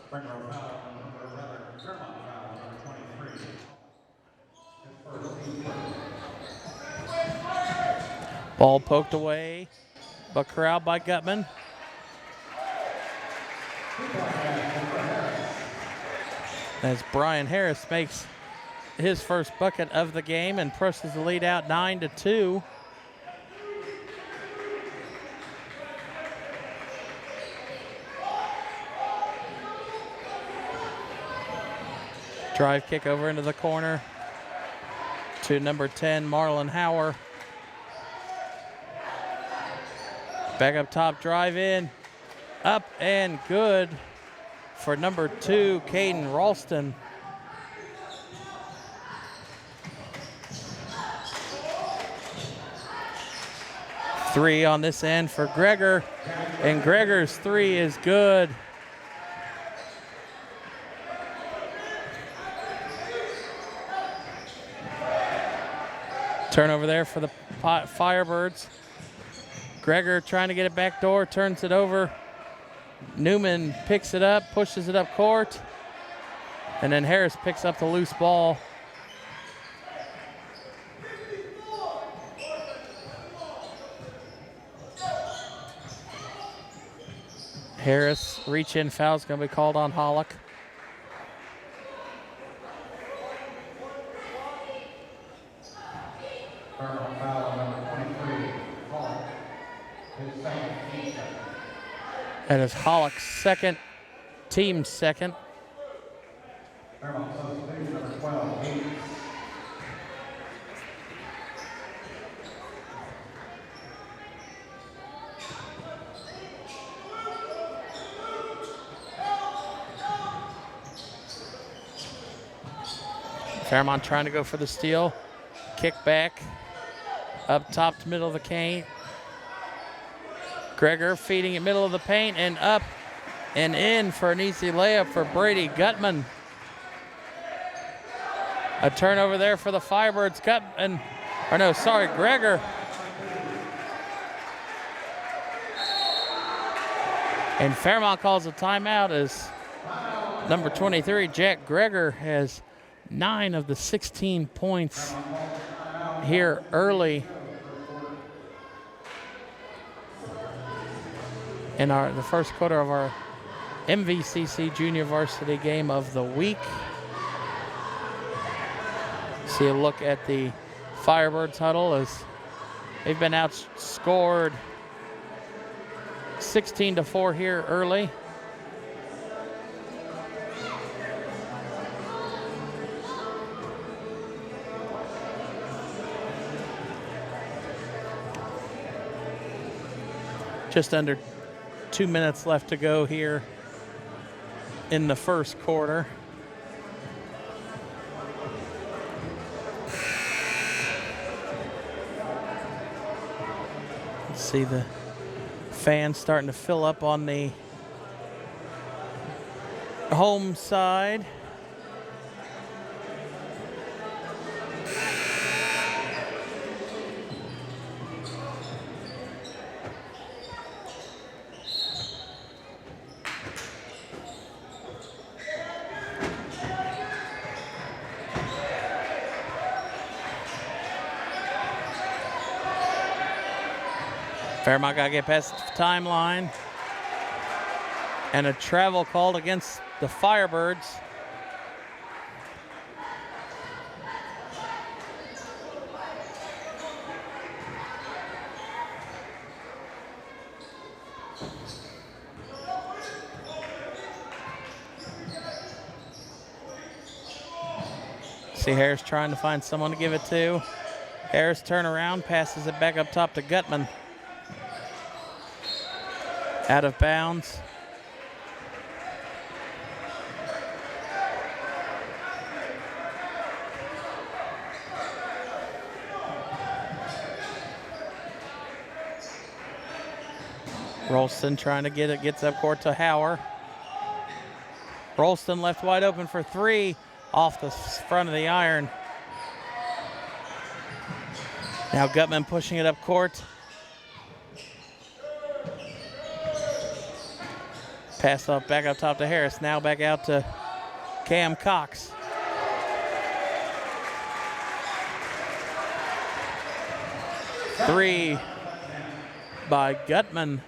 Springboro foul, or rather, Fairmont foul, number 23. Ball poked away, but corralled by Gutman. As Brian Harris makes his first bucket of the game and pushes the lead out 9-2. Drive kick over into the corner to number 10, Marlon Hauer. Back up top, drive in, up and good for number 2, Caden Ralston. Three on this end for Gregor, and Gregor's three is good. Turnover there for the Firebirds. Gregor trying to get it back door, turns it over. Newman picks it up, pushes it up court, and then Harris picks up the loose ball. Harris reach-in foul is going to be called on Hollick. That is Hollick's second, team's second. Fairmont trying to go for the steal. Kick back, up top to middle of the paint. Gregor feeding it middle of the paint and up and in for an easy layup for Brady Gutman. A turnover there for the Firebirds. Gregor. And Fairmont calls a timeout as number 23, Jack Gregor, has 9 of the 16 points here early in the first quarter of our MVCC Junior Varsity game of the week. See a look at the Firebirds huddle as they've been outscored 16-4 here early. Just under 2 minutes left to go here in the first quarter. Let's see the fans starting to fill up on the home side. Fairmont got to get past the timeline. And a travel called against the Firebirds. See Harris trying to find someone to give it to. Harris turn around, passes it back up top to Gutman. Out of bounds. Rolston trying to get it, gets up court to Hauer. Rolston left wide open for three off the front of the iron. Now Gutman pushing it up court. Pass off back up top to Harris. Now back out to Cam Cox. Three by Gutman.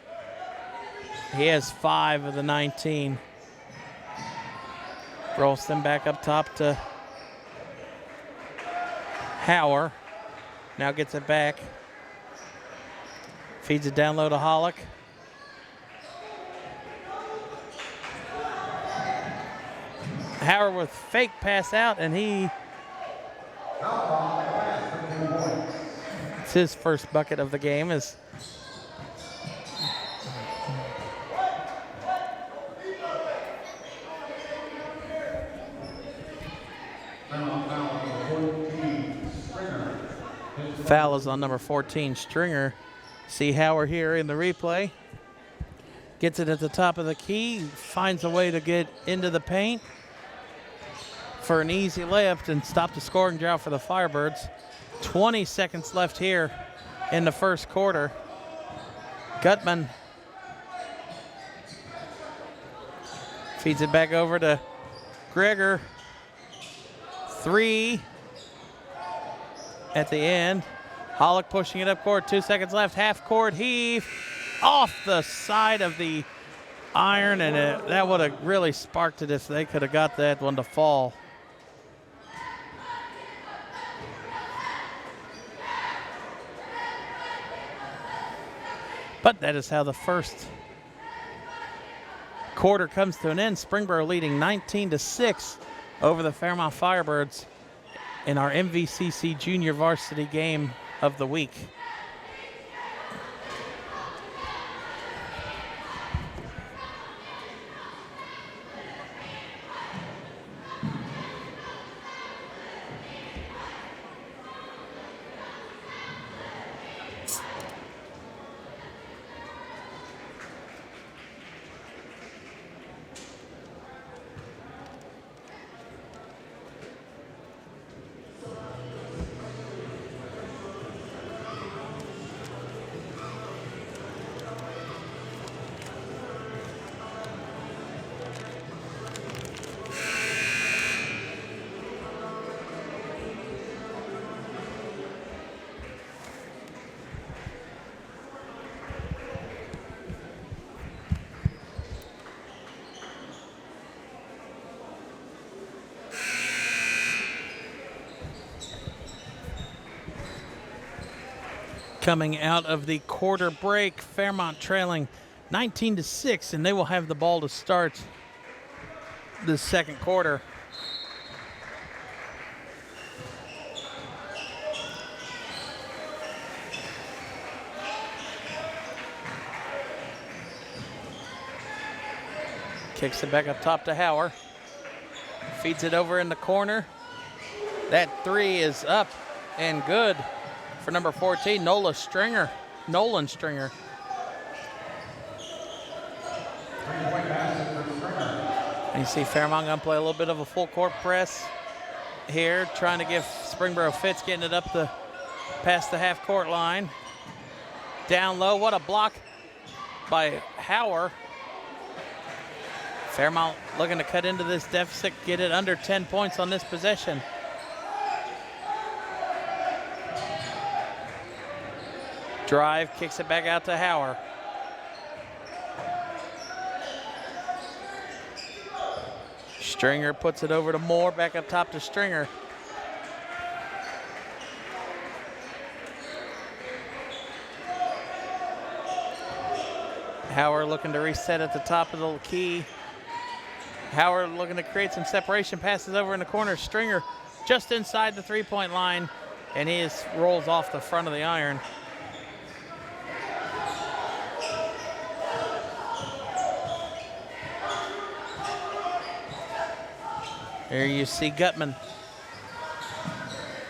He has 5 of the 19. Rolston back up top to Hauer. Now gets it back. Feeds it down low to Hollick. Hauer with fake pass out, and it's his first bucket of the game. Is foul is on number 14, Stringer. See Hauer here in the replay. Gets it at the top of the key, finds a way to get into the paint for an easy layup and stop the scoring drought for the Firebirds. 20 seconds left here in the first quarter. Gutman feeds it back over to Gregor. 3 at the end. Hollick pushing it up court, 2 seconds left, half court heave off the side of the iron, and that would have really sparked it if they could have got that one to fall. But that is how the first quarter comes to an end. Springboro leading 19-6 over the Fairmont Firebirds in our MVCC junior varsity game of the week. Coming out of the quarter break, Fairmont trailing 19-6, and they will have the ball to start the second quarter. Kicks it back up top to Hauer. Feeds it over in the corner. That 3 is up and good for number 14, Nolan Stringer. And you see Fairmont gonna play a little bit of a full court press here, trying to give Springboro fits, getting it up past the half court line. Down low, what a block by Hauer. Fairmont looking to cut into this deficit, get it under 10 points on this possession. Drive, kicks it back out to Hauer. Stringer puts it over to Moore, back up top to Stringer. Hauer looking to reset at the top of the key. Hauer looking to create some separation, passes over in the corner. Stringer just inside the three-point line, and he rolls off the front of the iron. Here you see Gutman.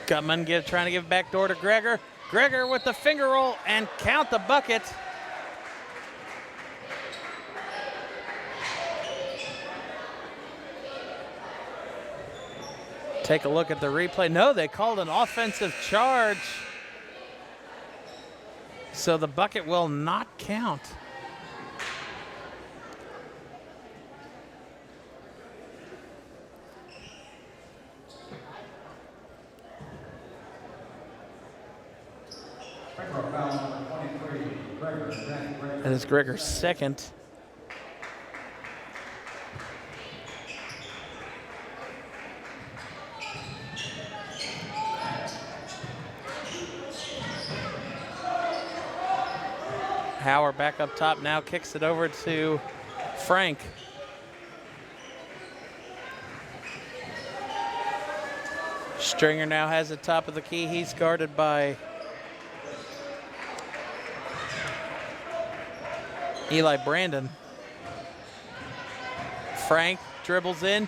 Trying to give it back door to Gregor. Gregor with the finger roll and count the bucket. Take a look at the replay. No, they called an offensive charge. So the bucket will not count. That is Gregor's second. Howard back up top now, kicks it over to Frank. Stringer now has the top of the key. He's guarded by Eli Brandon. Frank dribbles in,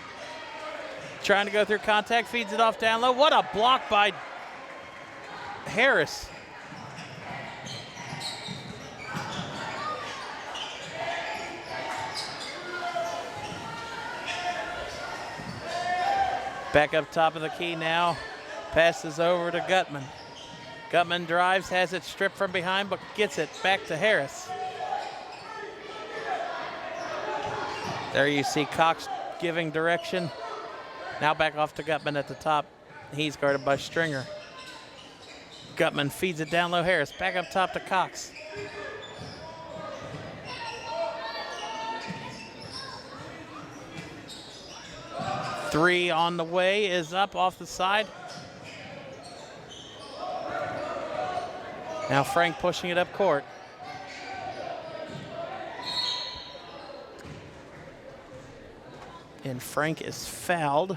trying to go through contact, feeds it off down low. What a block by Harris. Back up top of the key now, passes over to Gutman. Gutman drives, has it stripped from behind, but gets it back to Harris. There you see Cox giving direction. Now back off to Gutman at the top. He's guarded by Stringer. Gutman feeds it down low, Harris. Back up top to Cox. Three on the way, is up off the side. Now Frank pushing it up court. And Frank is fouled.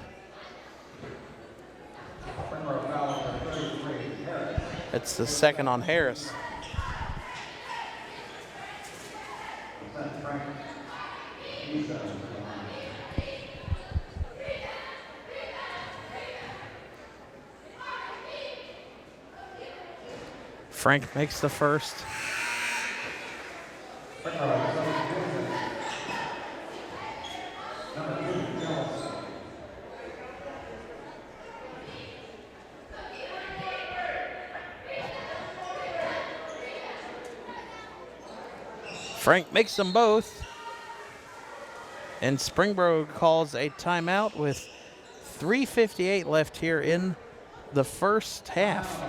It's the second on Harris. Frank makes the first. Frank makes them both. And Springboro calls a timeout with 3:58 left here in the first half.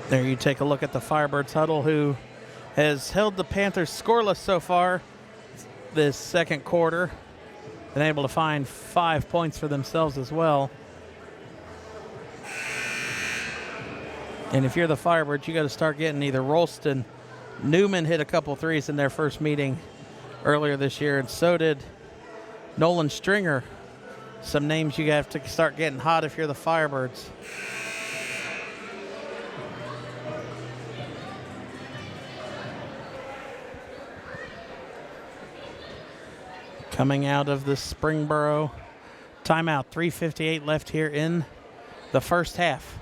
There you take a look at the Firebirds huddle, who has held the Panthers scoreless so far this second quarter. Been able to find 5 points for themselves as well. And if you're the Firebirds, you got to start getting either Rolston. Newman hit a couple threes in their first meeting earlier this year, and so did Nolan Stringer. Some names you have to start getting hot if you're the Firebirds. Coming out of the Springboro timeout, 3:58 left here in the first half.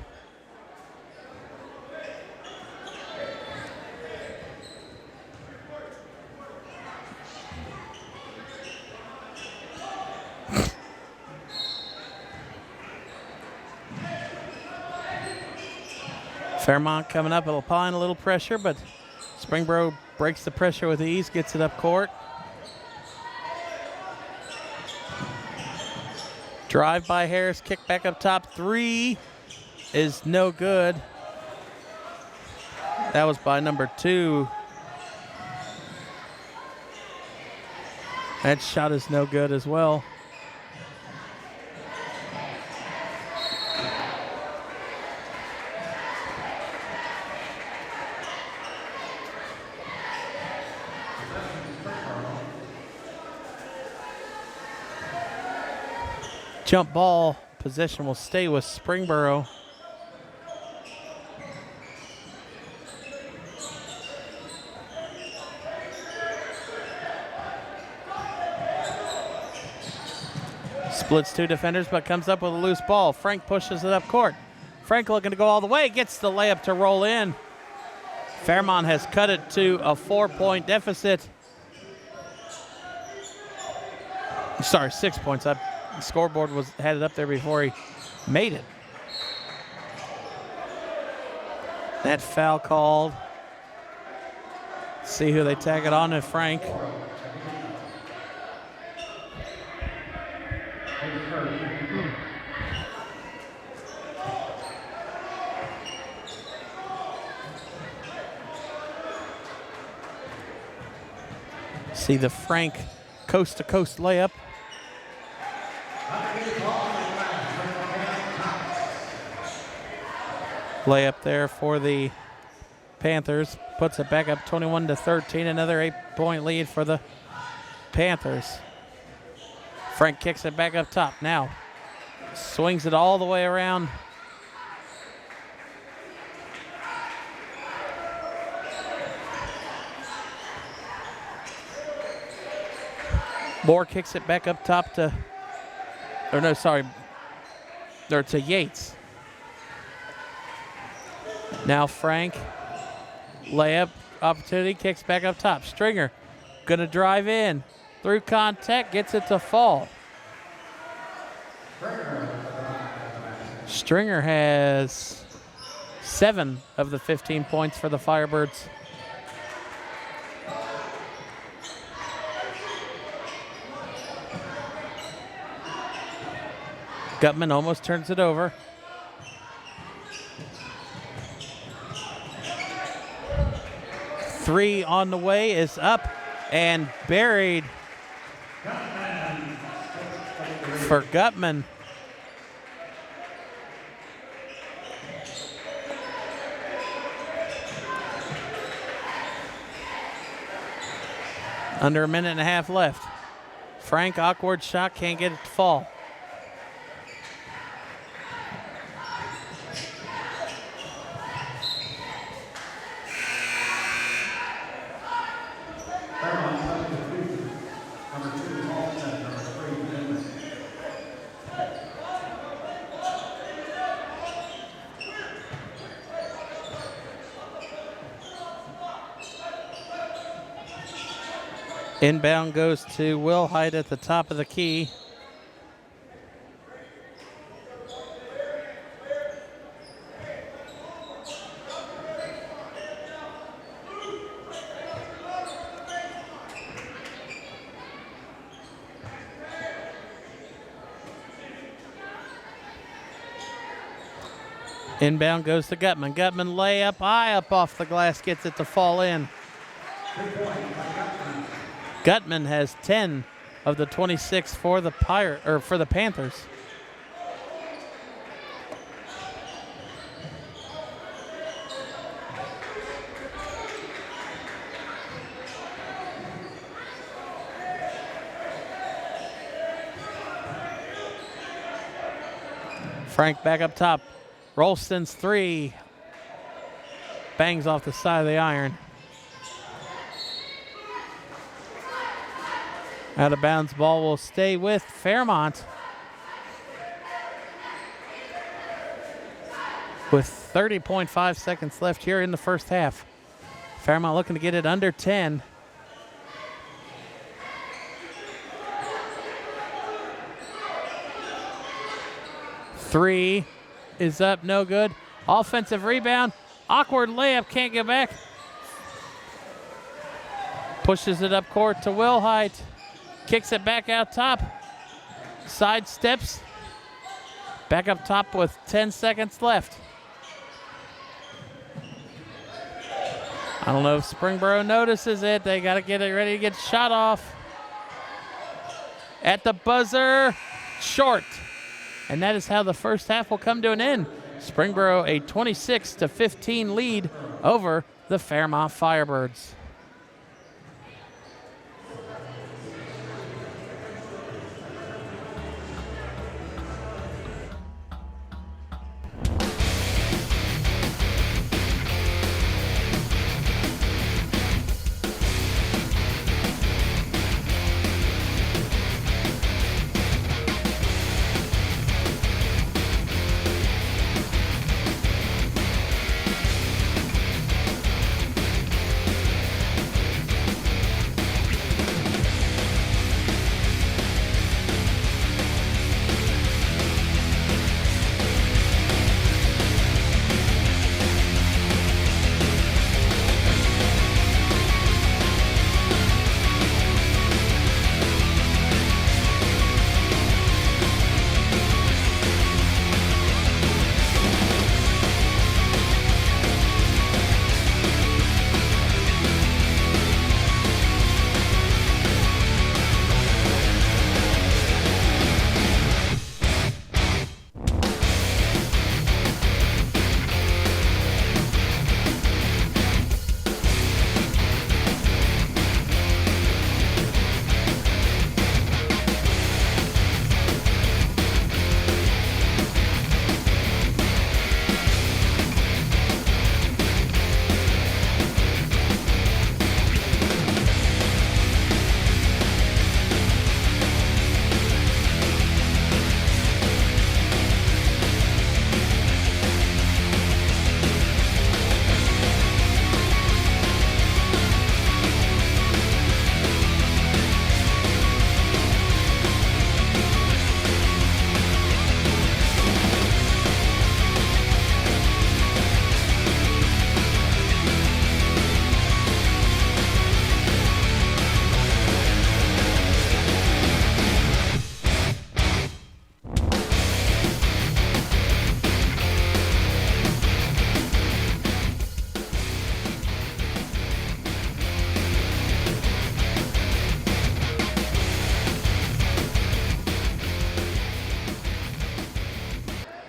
Fairmont coming up, applying a little pressure, but Springboro breaks the pressure with ease, gets it up court. Drive by Harris, kick back up top. Three is no good. That was by number 2. That shot is no good as well. Jump ball possession will stay with Springboro. Splits 2 defenders, but comes up with a loose ball. Frank pushes it up court. Frank looking to go all the way, gets the layup to roll in. Fairmont has cut it to a 4-point deficit. Sorry, 6 points. The scoreboard had it up there before he made it. That foul called. See who they tag it on to, Frank. See the Frank coast-to-coast layup. Layup there for the Panthers. Puts it back up 21-13. Another 8-point lead for the Panthers. Frank kicks it back up top. Now swings it all the way around. Moore kicks it back up top to, to Yates. Now Frank, layup opportunity, kicks back up top. Stringer gonna drive in, through contact, gets it to fall. Stringer has 7 of the 15 points for the Firebirds. Gutman almost turns it over. Three on the way is up and buried for Gutman. Under a minute and a half left. Frank, awkward shot, can't get it to fall. Inbound goes to Will Hyde at the top of the key. Inbound goes to Gutman. Gutman layup, high up off the glass, gets it to fall in. Gutman has 10 of the 26 for the Panthers. Frank back up top. Rolston's three. Bangs off the side of the iron. Out of bounds ball will stay with Fairmont. With 30.5 seconds left here in the first half. Fairmont looking to get it under 10. Three is up, no good. Offensive rebound, awkward layup, can't get back. Pushes it up court to Will Hyde. Kicks it back out top. Side steps. Back up top with 10 seconds left. I don't know if Springboro notices it. They got to get it ready to get shot off. At the buzzer, short. And that is how the first half will come to an end. Springboro a 26-15 lead over the Fairmont Firebirds.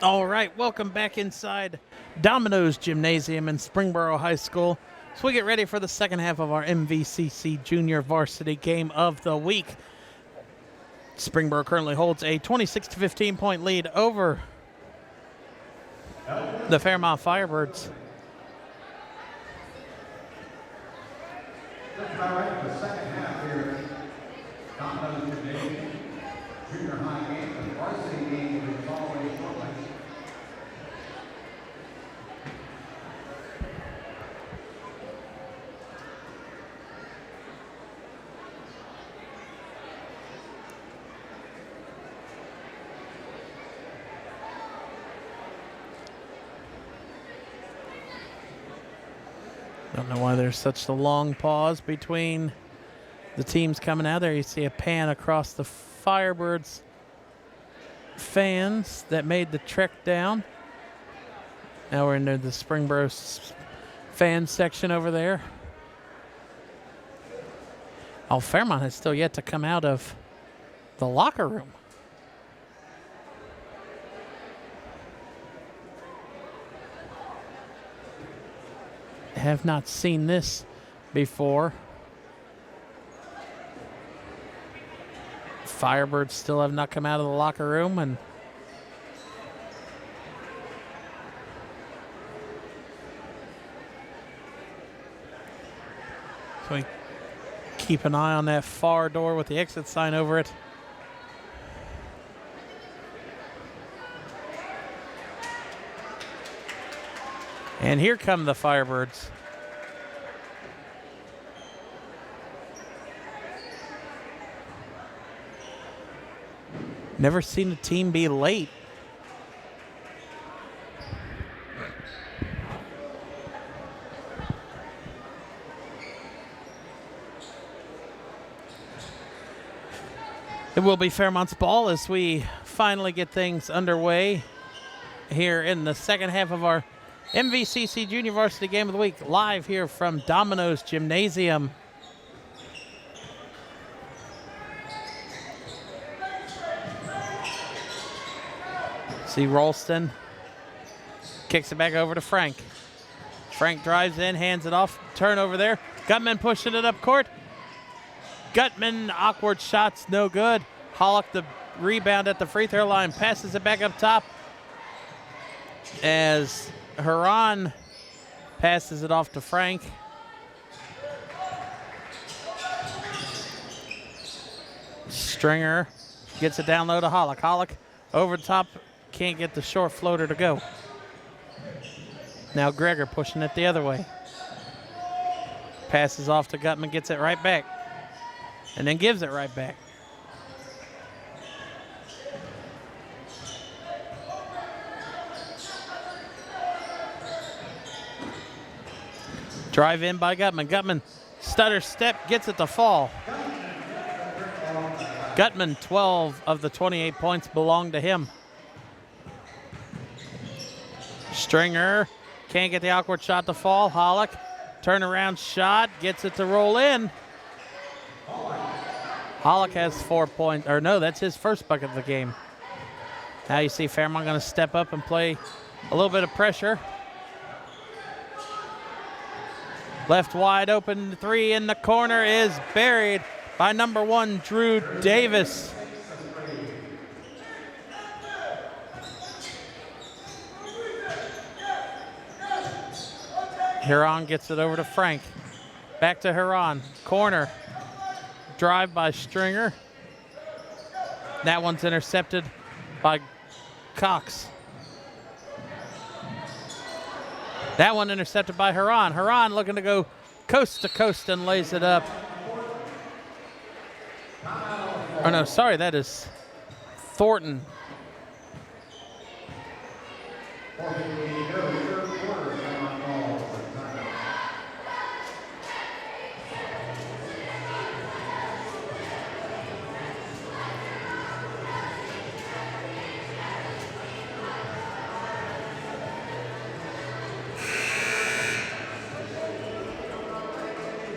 All right, welcome back inside Domino's Gymnasium in Springboro High School. So we get ready for the second half of our MVCC Junior Varsity Game of the Week. Springboro currently holds a 26-15 point lead over the Fairmont Firebirds. Looking right the second half here. Domino's Gymnasium, junior high game, and varsity game is always shortly. Don't know why there's such a long pause between the teams coming out there. You see a pan across the Firebirds fans that made the trek down. Now we're into the Springboro fan section over there. Oh, Fairmont has still yet to come out of the locker room. Have not seen this before. Firebirds still have not come out of the locker room, and so we keep an eye on that far door with the exit sign over it. And here come the Firebirds. Never seen a team be late. It will be Fairmont's ball as we finally get things underway here in the second half of our MVCC Junior Varsity Game of the Week, live here from Domino's Gymnasium. See Rolston kicks it back over to Frank. Frank drives in, hands it off, turnover there. Gutman pushing it up court. Gutman, awkward shots, no good. Hollick the rebound at the free throw line, passes it back up top as Huron passes it off to Frank. Stringer gets it down low to Hollick. Hollick over the top, can't get the short floater to go. Now Gregor pushing it the other way. Passes off to Gutman, gets it right back, and then gives it right back. Drive in by Gutman. Gutman stutter step, gets it to fall. Gutman, 12 of the 28 points belong to him. Stringer can't get the awkward shot to fall. Hollick, turnaround shot, gets it to roll in. Hollick has 4 points, or no, that's his first bucket of the game. Now you see Fairmont going to step up and play a little bit of pressure. Left wide open, three in the corner is buried by number 1, Drew Davis. Huron gets it over to Frank. Back to Huron, corner. Drive by Stringer. That one's intercepted by Cox. That one intercepted by Huron. Huron looking to go coast to coast and lays it up. Oh no, sorry, that is Thornton.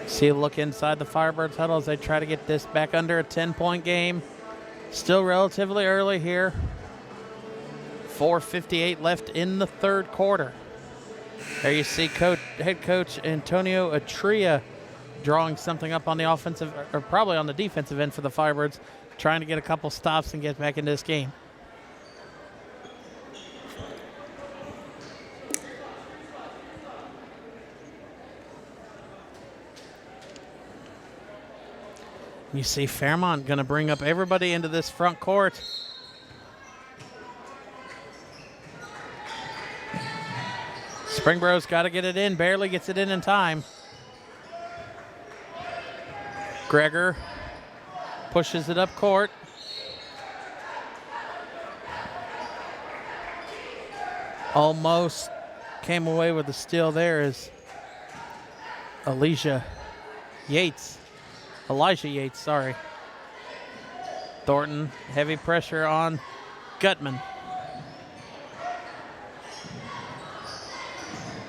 See a look inside the Firebirds huddle as they try to get this back under a 10-point game. Still relatively early here. 4:58 left in the third quarter. There you see head coach Antonio Atria drawing something up on the offensive, or probably on the defensive end for the Firebirds, trying to get a couple stops and get back into this game. You see Fairmont going to bring up everybody into this front court. Springboro's got to get it in, barely gets it in time. Gregor pushes it up court. Almost came away with the steal there is Elijah Yates, sorry. Thornton, heavy pressure on Gutman.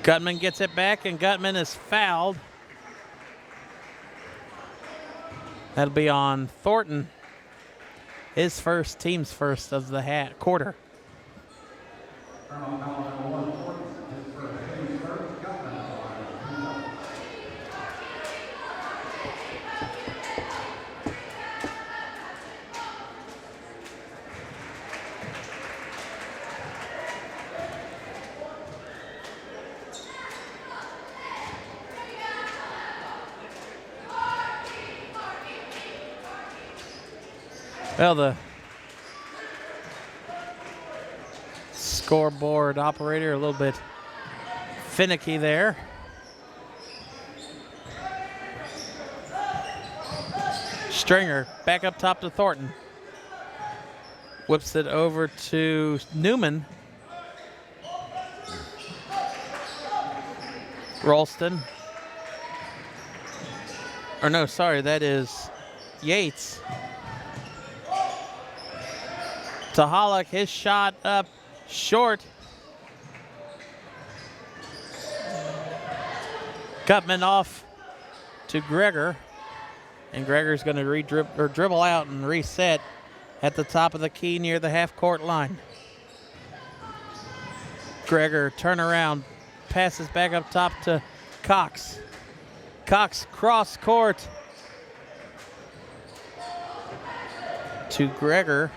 Gutman gets it back, and Gutman is fouled. That'll be on Thornton. His first, team's first of the quarter. Well, the scoreboard operator a little bit finicky there. Stringer back up top to Thornton. Whips it over to Newman. Ralston. Or no, sorry, that is Yates. To Hollick, his shot up short. Gutman off to Gregor, and Gregor's going to dribble out and reset at the top of the key near the half-court line. Gregor turn around, passes back up top to Cox. Cox cross court to Gregor.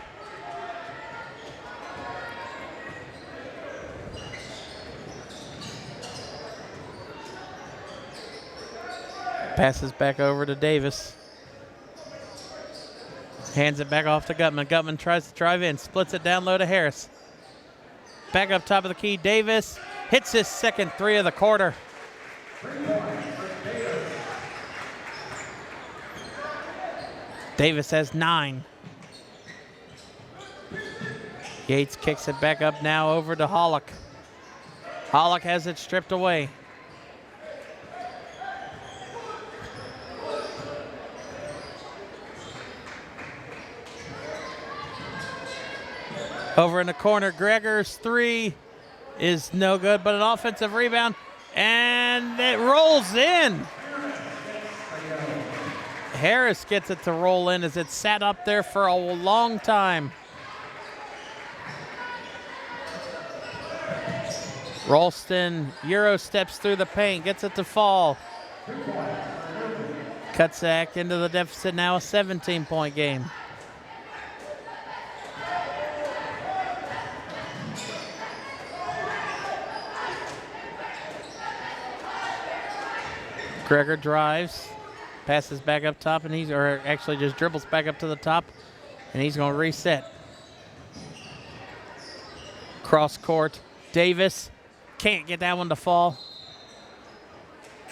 Passes back over to Davis. Hands it back off to Gutman. Gutman tries to drive in, splits it down low to Harris. Back up top of the key, Davis hits his second three of the quarter. Davis has 9. Yates kicks it back up now over to Hollick. Hollick has it stripped away. Over in the corner, Gregor's 3 is no good, but an offensive rebound, and it rolls in. Harris gets it to roll in as it sat up there for a long time. Ralston Euro steps through the paint, gets it to fall. Cuts back into the deficit, now a 17-point game. Gregor drives, passes back up top, and actually just dribbles back up to the top, and he's going to reset. Cross court, Davis can't get that one to fall.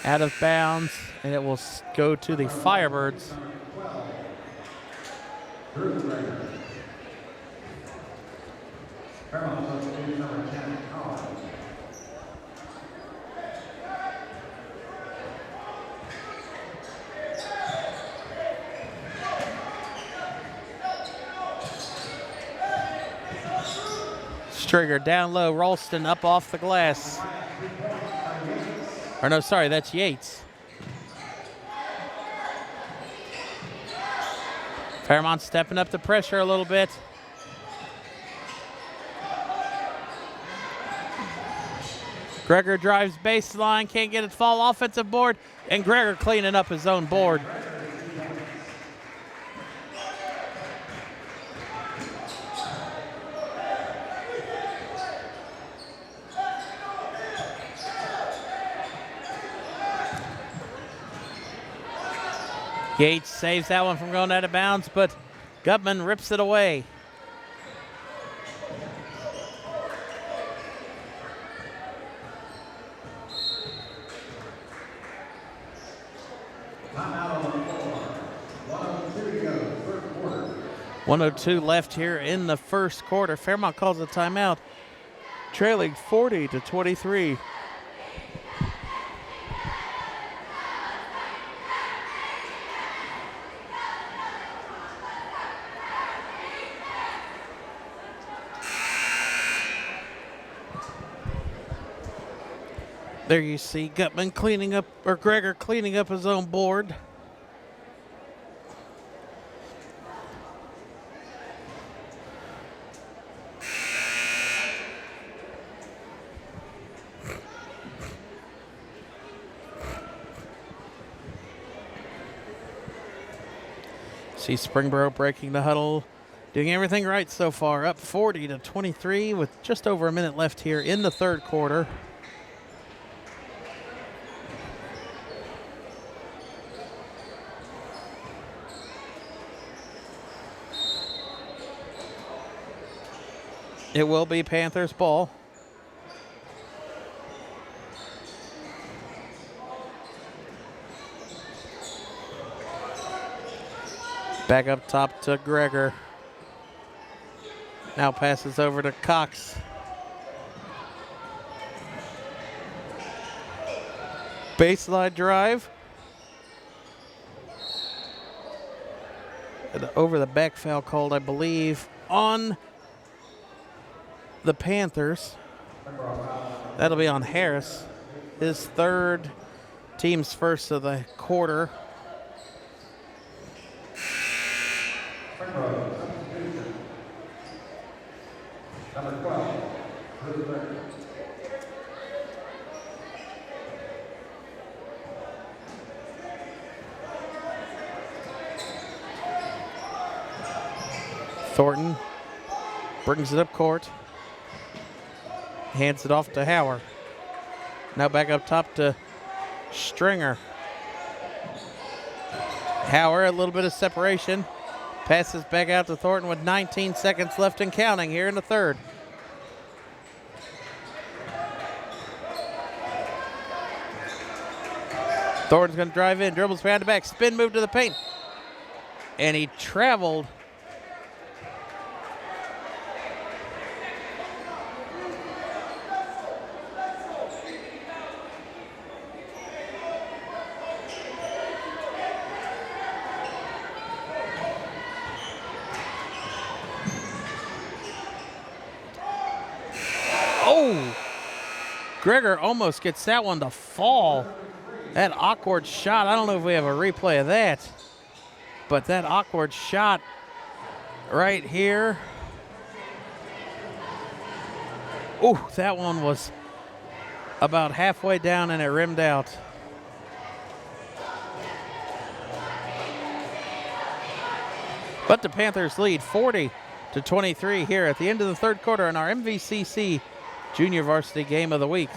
Out of bounds, and it will go to the Firebirds. Stringer down low, Ralston up off the glass. Or no, sorry, that's Yates. Fairmont stepping up the pressure a little bit. Gregor drives baseline, can't get it to fall. Offensive board, and Gregor cleaning up his own board. Gates saves that one from going out of bounds, but Gutman rips it away. Timeout on the floor. 1:02 to go, third quarter. 1:02 left here in the first quarter. Fairmont calls a timeout, trailing 40-23. There you see Gutman cleaning up, or Gregor cleaning up his own board. See Springboro breaking the huddle, doing everything right so far. Up 40-23 with just over a minute left here in the third quarter. It will be Panthers ball. Back up top to Gregor. Now passes over to Cox. Baseline drive. And over the back foul called, I believe, on the Panthers. That'll be on Harris. His third, team's first of the quarter. Number 12, Thornton brings it up court. Hands it off to Hauer. Now back up top to Stringer. Hauer, a little bit of separation. Passes back out to Thornton with 19 seconds left and counting here in the third. Thornton's going to drive in, dribbles behind the back, spin move to the paint. And he traveled. Oh, Gregor almost gets that one to fall. That awkward shot, I don't know if we have a replay of that, but that awkward shot right here. Oh, that one was about halfway down and it rimmed out. But the Panthers lead 40-23 here at the end of the third quarter in our MVCC Junior Varsity Game of the Week.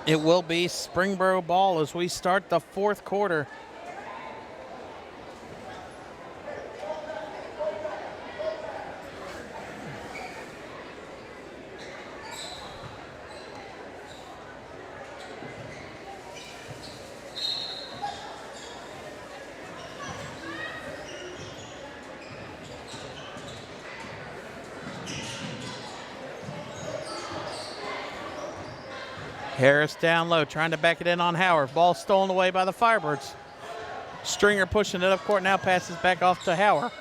It will be Springboro ball as we start the fourth quarter. Harris down low, trying to back it in on Howard. Ball stolen away by the Firebirds. Stringer pushing it up court, now passes back off to Howard.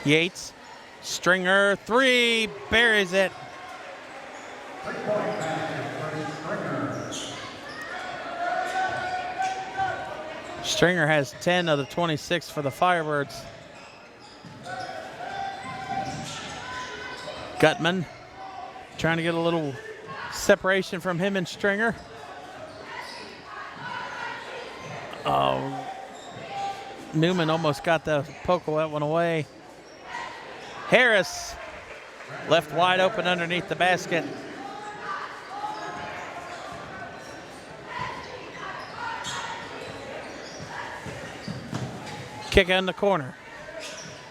Yates, Stringer, three, buries it. Stringer has 10 of the 26 for the Firebirds. Gutman trying to get a little separation from him and Stringer. Oh, Newman almost got the poke of that one away. Harris left wide open underneath the basket. Kick in the corner.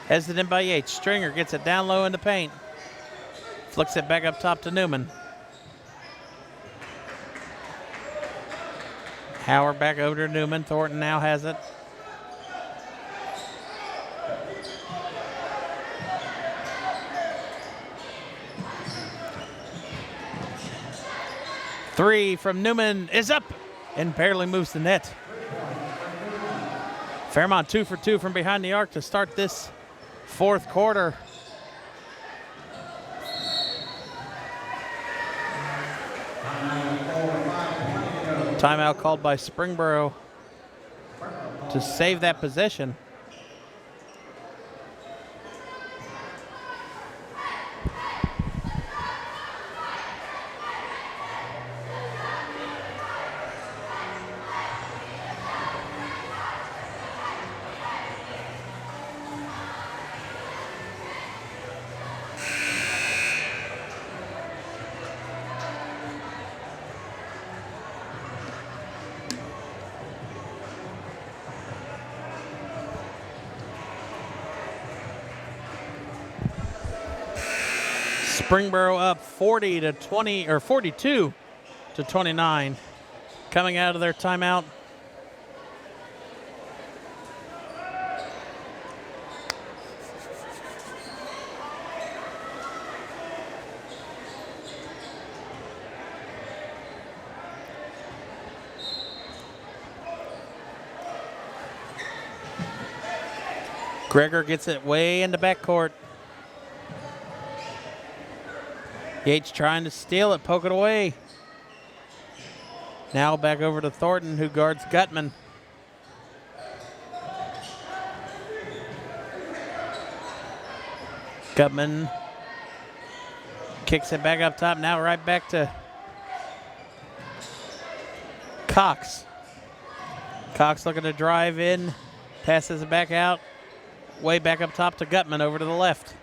Hesitant by Yates. Stringer gets it down low in the paint. Flicks it back up top to Newman. Howard back over to Newman. Thornton now has it. Three from Newman is up and barely moves the net. Fairmont 2 for 2 from behind the arc to start this fourth quarter. Timeout called by Springboro to save that possession. Springboro up 40 to 20 or 42 to 29 coming out of their timeout. Gregor gets it way in the backcourt. Yates trying to steal it, poke it away. Now back over to Thornton, who guards Gutman. Gutman kicks it back up top, now right back to Cox. Cox looking to drive in, passes it back out, way back up top to Gutman over to the left.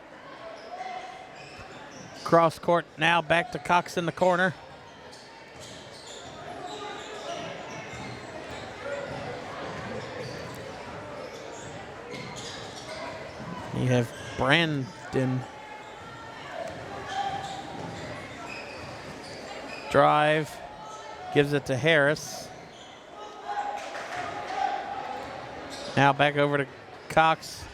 Cross court now back to Cox in the corner. You have Brandon. Drive, gives it to Harris. Now back over to Cox,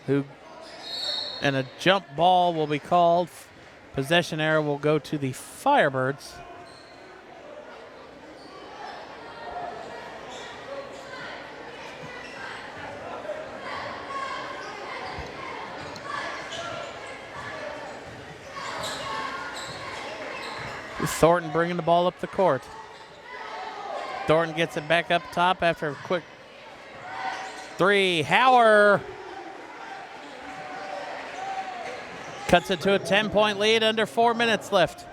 and a jump ball will be called. Possession error will go to the Firebirds. Thornton bringing the ball up the court. Thornton gets it back up top after a quick three. Howard cuts it to a 10-point lead, under 4 minutes left.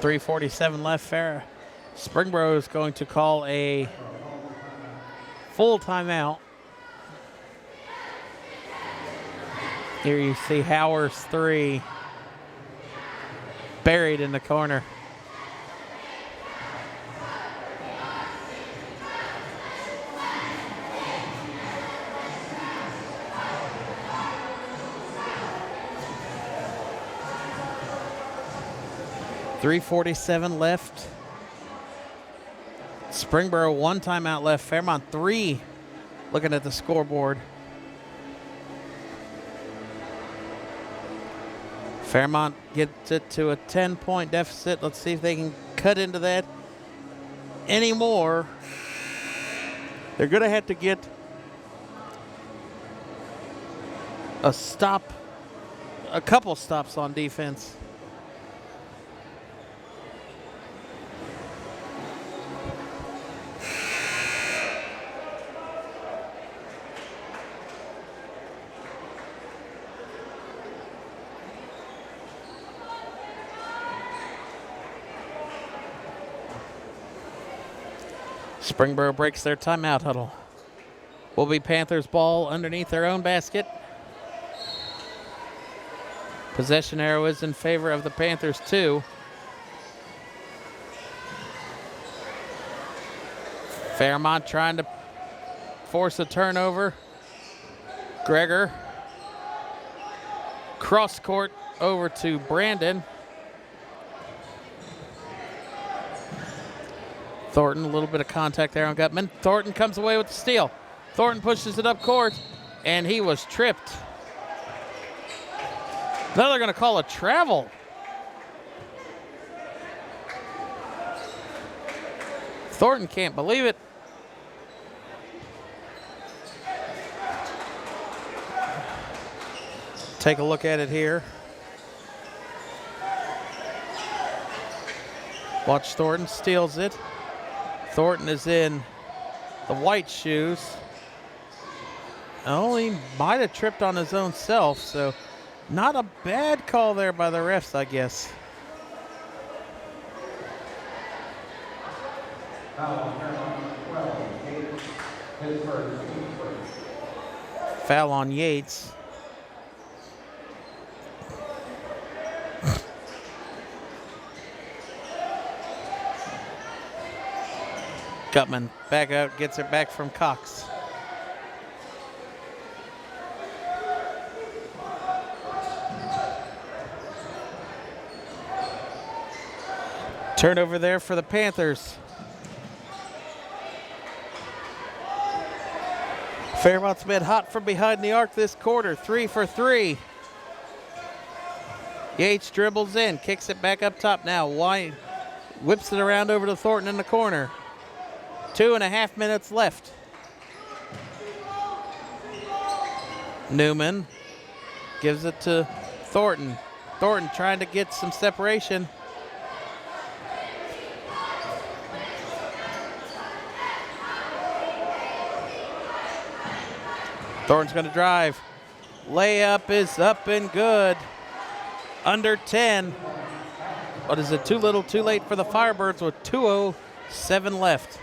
.347 left. Fair. Springboro is going to call a full timeout. Here you see Howard's three buried in the corner. 3:47 left. Springboro 1 timeout left. Fairmont 3. Looking at the scoreboard. Fairmont gets it to a 10-point deficit. Let's see if they can cut into that anymore. They're going to have to get a stop, a couple stops on defense. Springboro breaks their timeout huddle. Will be Panthers ball underneath their own basket. Possession arrow is in favor of the Panthers too. Fairmont trying to force a turnover. Gregor. Cross court over to Brandon. Thornton, a little bit of contact there on Gutman. Thornton comes away with the steal. Thornton pushes it up court, and he was tripped. Now they're going to call a travel. Thornton can't believe it. Take a look at it here. Watch Thornton steals it. Thornton is in the white shoes. Oh, he might have tripped on his own self, so not a bad call there by the refs, I guess. Foul on Yates. Gutman back out, gets it back from Cox. Turnover there for the Panthers. Fairmont's been hot from behind the arc this quarter, 3 for 3. Yates dribbles in, kicks it back up top now. White whips it around over to Thornton in the corner. 2.5 minutes left. Newman gives it to Thornton. Thornton trying to get some separation. Thornton's going to drive. Layup is up and good. Under 10. What is it? Too little, too late for the Firebirds with 2:07 left.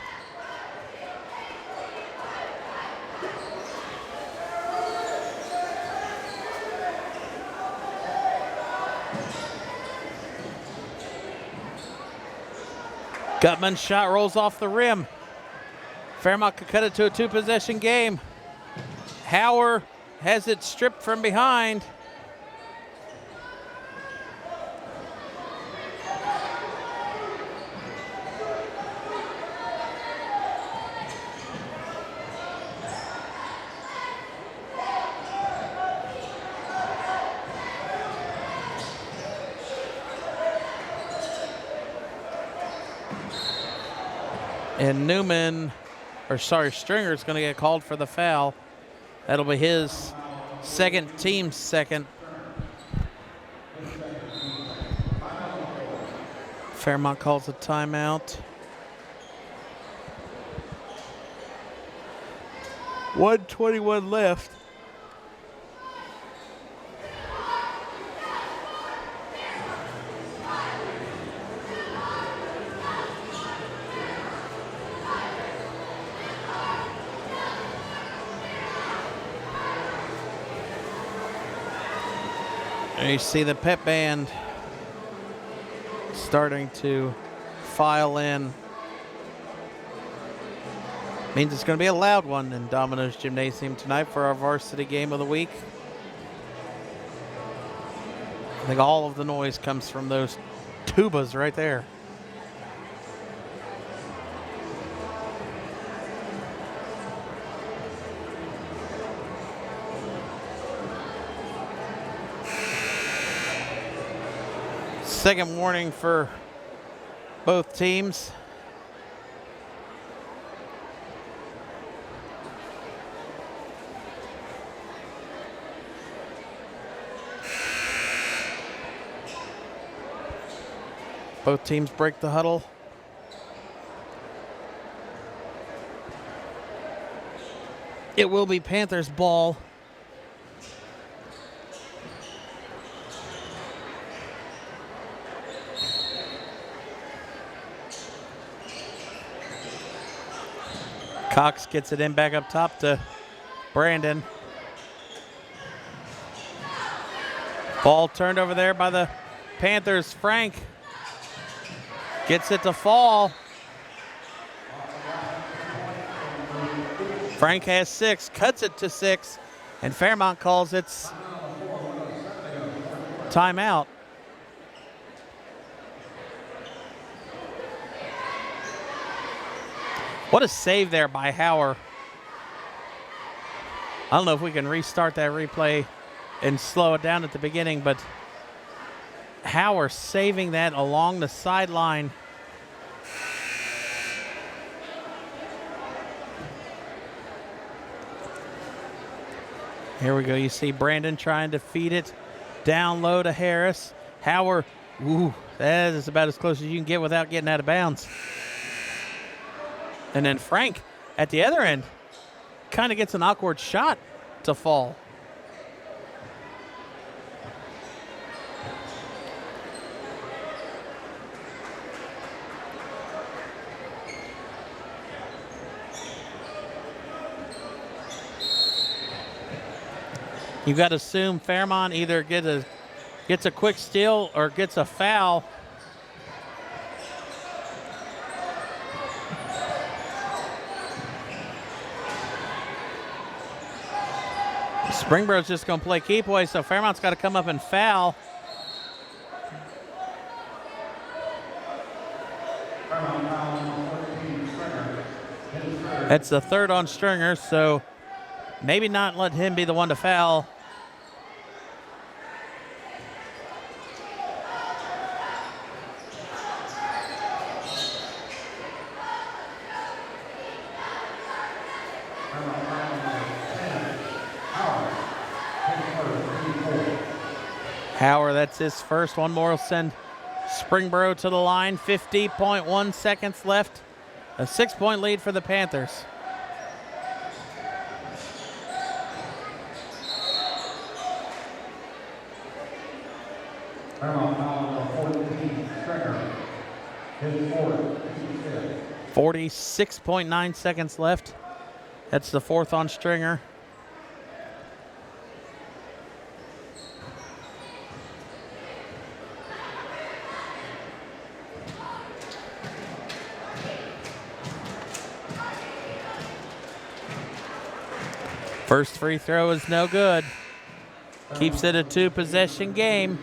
Gutman's shot rolls off the rim. Fairmont could cut it to a 2-possession game. Hauer has it stripped from behind. And Stringer's going to get called for the foul. That'll be his second, team's second. Fairmont calls a timeout. 1:21 left. And you see the pep band starting to file in. Means it's going to be a loud one in Domino's Gymnasium tonight for our varsity game of the week. I think all of the noise comes from those tubas right there. Second warning for both teams. Both teams break the huddle. It will be Panthers ball. Cox gets it in back up top to Brandon. Ball turned over there by the Panthers. Frank gets it to fall. Frank has 6, cuts it to 6, and Fairmont calls its timeout. What a save there by Hauer. I don't know if we can restart that replay and slow it down at the beginning, but Hauer saving that along the sideline. Here we go. You see Brandon trying to feed it down low to Harris. Hauer, ooh, that is about as close as you can get without getting out of bounds. And then Frank at the other end kind of gets an awkward shot to fall. You got to assume Fairmont either gets a quick steal or gets a foul. Springboro's just going to play keep away, so Fairmont's got to come up and foul. That's the third on Stringer, so maybe not let him be the one to foul. Hauer, that's his first. One more will send Springboro to the line. 50.1 seconds left. A 6-point lead for the Panthers. Fairmont foul 14, Stringer. His fourth, 46.9 seconds left. That's the fourth on Stringer. First free throw is no good. Keeps it a 2-possession game.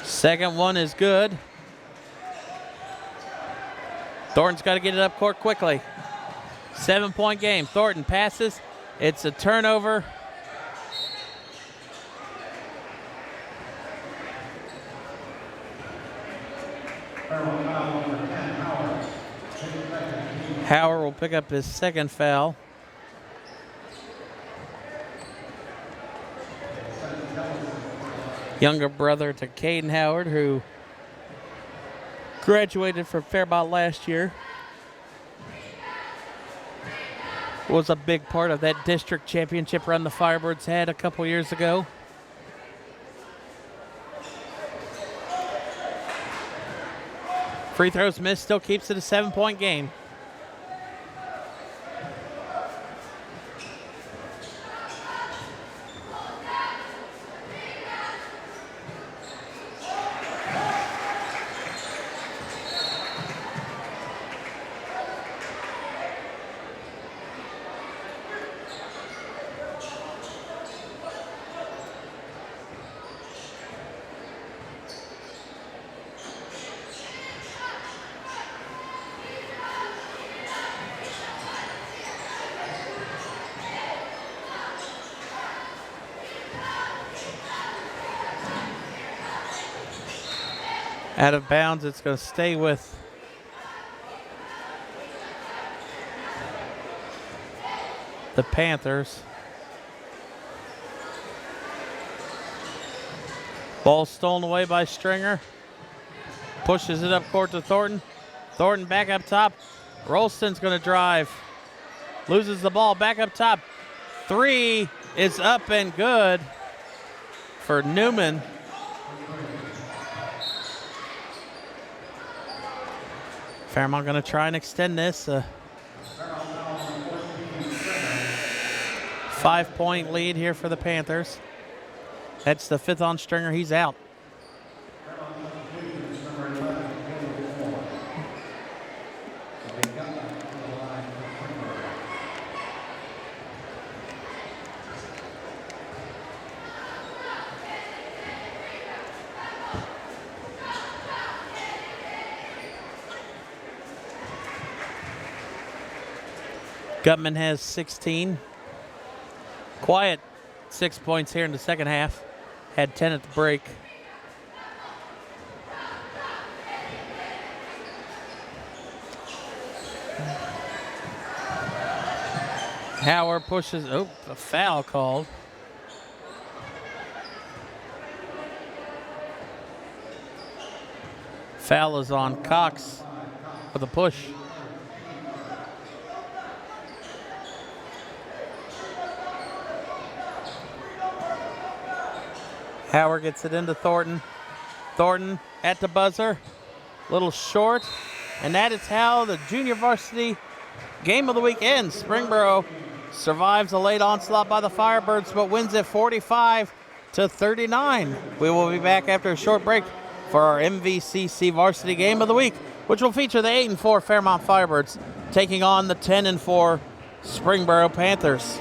Second one is good. Thornton's got to get it up court quickly. 7-point game. Thornton passes. It's a turnover. Hauer will pick up his second foul. Younger brother to Caden Howard, who graduated from Fairmont last year. Was a big part of that district championship run the Firebirds had a couple years ago. Free throws missed, still keeps it a 7-point game. Out of bounds. It's going to stay with the Panthers. Ball stolen away by Stringer. Pushes it up court to Thornton. Thornton back up top. Rolston's going to drive. Loses the ball back up top. 3 is up and good for Newman. Fairmont going to try and extend this. 5-point lead here for the Panthers. That's the 5th on Stringer. He's out. Gutman has 16. Quiet 6 points here in the second half. Had 10 at the break. Howard pushes, a foul called. Foul is on Cox for the push. Howard gets it into Thornton. Thornton at the buzzer. Little short. And that is how the junior varsity game of the week ends. Springboro survives a late onslaught by the Firebirds, but wins it 45-39. We will be back after a short break for our MVCC varsity game of the week, which will feature the 8-4 Fairmont Firebirds taking on the 10-4 Springboro Panthers.